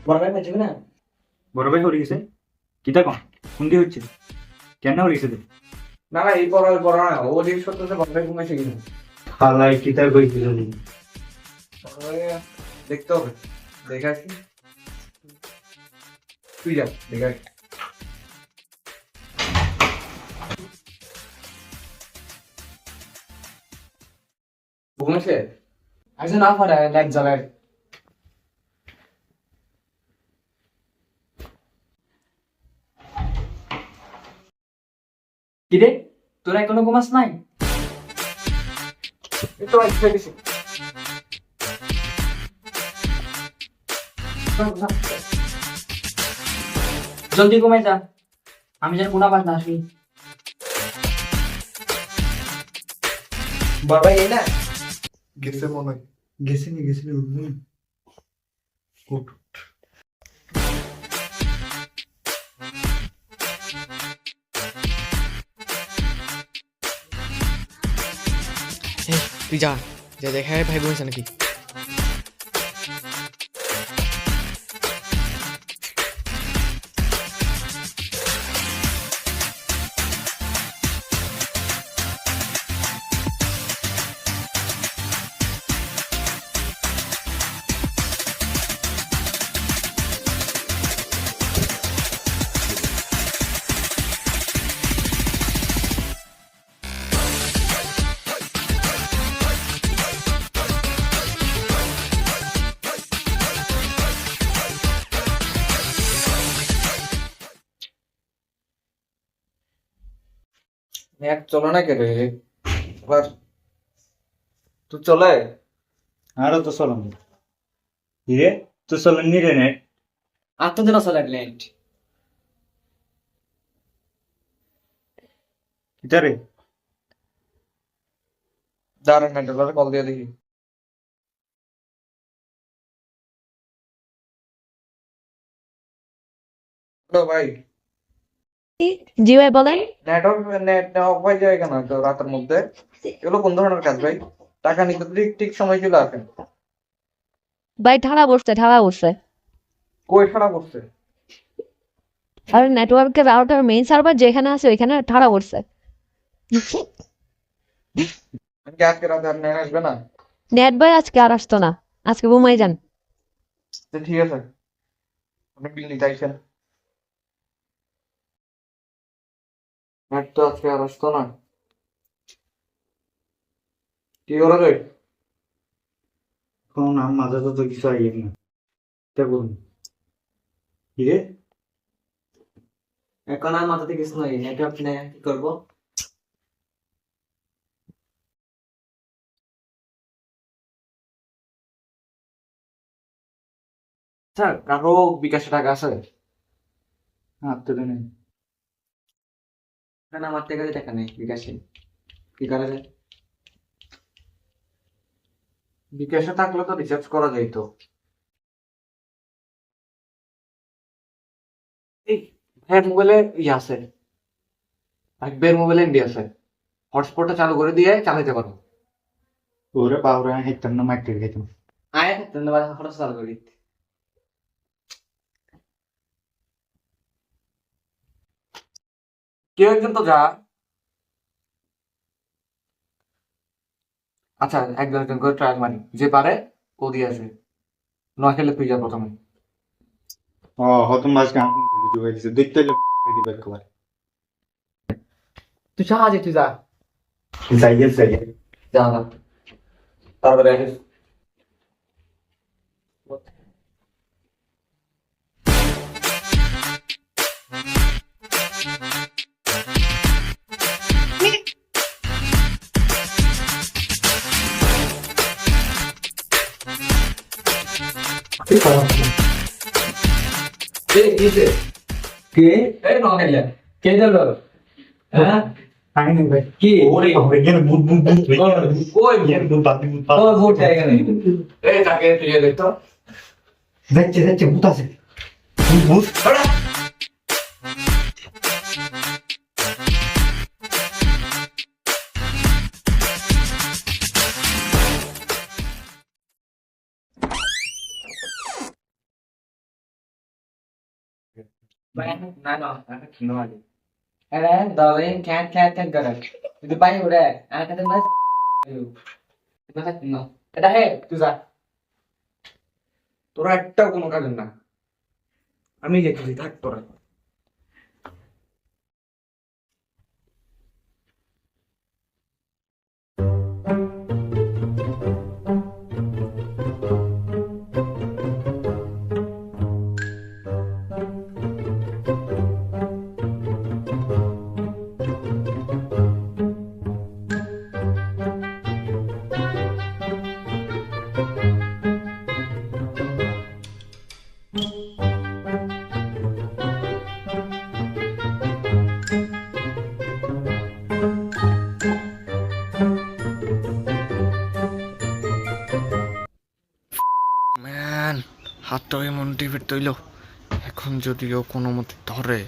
বড় ভাই পাইছে না? বড় ভাই হয়ে গেছে কিতা কম কোনটি হচ্ছে কেন হয়ে গেছে না না, এই পড়া না, ও জিজ্ঞেস করতেছে বড় ভাই ঘুমাইছে কিনা। হালাই কিতা কইছিল দেখতে হবে, দেখে আসি। তুই যা দেখে আসি। ঘুমাইছে? আচ্ছা না পারে লাইট জ্বালায়। কিরে তোরা এখনো ঘুমাস নাই? এই তো আইছে গেছে। জলদি ঘুমাই যা, আমি যেন গুনা পাস না আসি। বড় ভাই এই না গেছে মনে হয় গেছে উঠবো উঠ তুই যা যা দেখা ভাই বোন আছে নাকি। নেট চলে না কে রে এবার? তুই চলে আরো তো চলাম রে তো চলেন নি রে নেট আত্মদিন চলে লেট কিতা রে দাঁড়ান নেটওয়ার্কে কল দিয়ে দেখি। হ্যালো ভাই, জি ভাই বলেন। নেট অফ হয়ে যায় কেন তো রাতের মধ্যে? এগুলো কোন ধরনের কাজ ভাই? টাকা নিতে ঠিক ঠিক সময় চলে আসেন। ভাই ঠাড়া বসছে। কই খারাপ করছে? আর নেটওয়ার্কের রাউটার মেইন সার্ভার যেখানে আছে ওইখানে ঠাড়া বসছে। আমি আজকে রাতে আর নেট আসবে না? নেট ভাই আজকে আর আসতো না, আজকে ঘুমাই যান। তো ঠিক আছে, আপনি বিল নিতে আইছেন। নেট তো আজকে আর আসতো না, কি করা যায়? কোন নাম মাঝে তো কিছু আইয়ের না তা বলুন কি রে এখন আর মাথাতে কিছু নাই, নেটওয়ার্ক নেই, কি করবো? স্যার কারো বিকাশে টাকা আছে? আপনাদের নেই এখন আমার টাকা নেই বিকাশে, কি করা যায়? বিকাশে থাকলে তো রিচার্জ করা যাইতো। এই ভাইয়ের মোবাইলে ইয়ে আছে, ভাইয়ের মোবাইলে এমবি আছে, হটস্পটটা চালু করে দিয়ে চালাতে পারো। ওরে পাওরা হেক্টর না মাইকে গেতাম আয় ধন্যবাদ, খরচ চালু করি। কেউ একজন তো যা। আচ্ছা একজন একজন করে ট্রায়াল মারি, যে পারে ও দিয়ে আসে। নয় খেলে তুই যা প্রথমে। ও হতম মাস গান দিতে দিছে দেখতে দিবে একবার তুই সাহায্যে তুই যা যাইয়ে যা যা। তারপরে আসিস। কে এই নহেলে কে দিল? হ্যাঁ আই নাই ভাই কি ওরে হবে কেন বুট কই বুট বাতি বুট ও ভোট জায়গা নেই। এই তাকে তুই দেখতো। যাচ্ছে বুট আছে বুট না না একটা খিনো আগে এরে দলে খ্যাট খ্যাট খ্যাট করে কিন্তু পাই ওরে আর কাছে না না এটা হে তুই যা তোরা একটাও কোনো কাজের না আমি দেখছি থাক তোরা ম্যান হাতটা এমন টিভির তৈল এখন যদিও কোনো মতে ধরে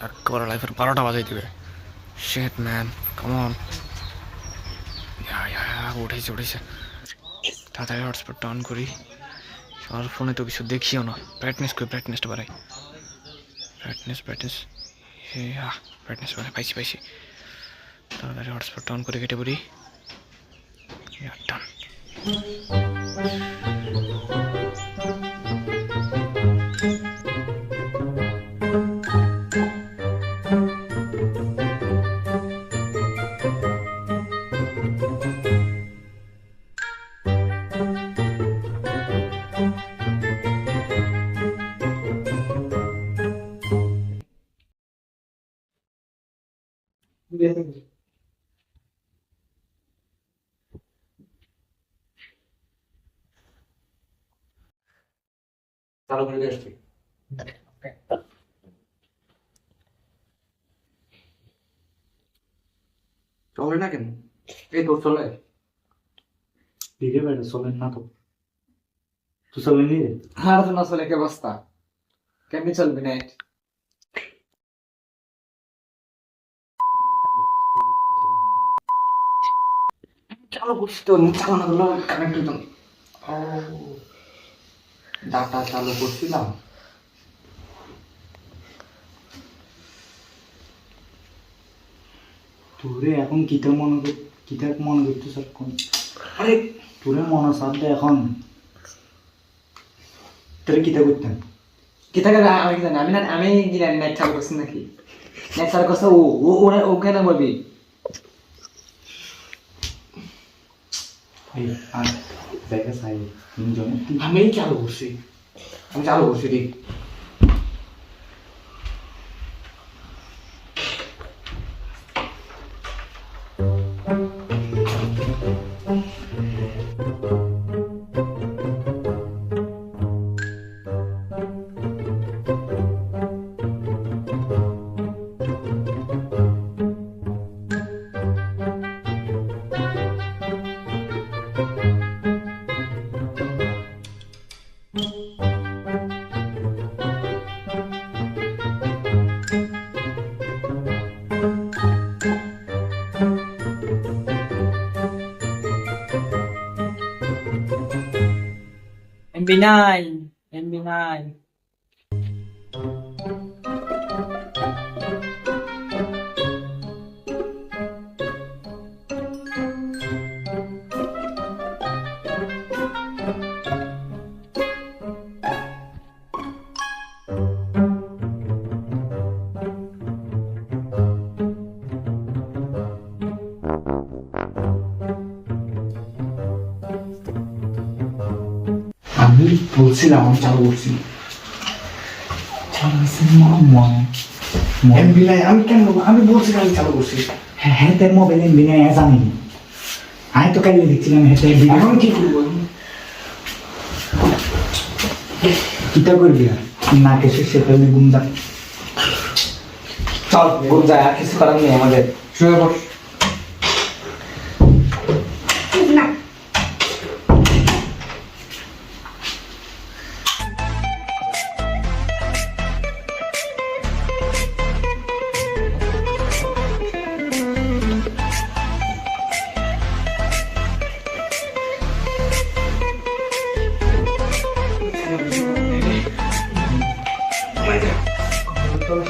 একেবারে লাইফের 12টা বাজাই দিবে শেট ম্যান কমন উঠেছে তাড়াতাড়ি হটস্পটটা অন করি আমার ফোনে তো কিছু দেখিও না ব্রাইটনেসটা বাড়াই ব্রাইটনেস ব্রাইটনেস বাড়াই পাইছি তাড়াতাড়ি হটস্পটটা অন করে কেটে পড়ি ডান চালু করে দিয়ে আসছি চলে না কেন এই তোর চলে দিকে বেড়ে চলেন না তো তুই চলেন নি রে আর তো না চলে কে অবস্থা কেমনি চলবে নেট চালু করছি তো চালু না করলে কানেক্ট হতো ডাটা চালু করছিলাম তোরে এখন কিতা মনে করতে স্যার কোন আরে তোরে মনে সাথে এখন তোরে কিতা করতেন কি থাকে আমি কি জানি আমি কি জানি নেট চালু করছি নাকি নেট চালু করছে ও কেন বলবি এই আর জায়গা চাই তিনজনে আমি চালু করছি ঠিক MB9 আমি বলছিলাম আমি চালু করছি এমবি নাই আমি কেন বলবো? আমি বলছিলাম আমি চালু করছি হ্যাঁ তোর মোবাইল এমবি নাই জানি আমি তো কাইলে দেখছিলাম হ্যাঁ এখন কি করবো কিতা করবি আর না কেসে সেটা গুমদা চল ঘুম যায় আর কিছু করার নেই আমাদের শুয়ে বস চলো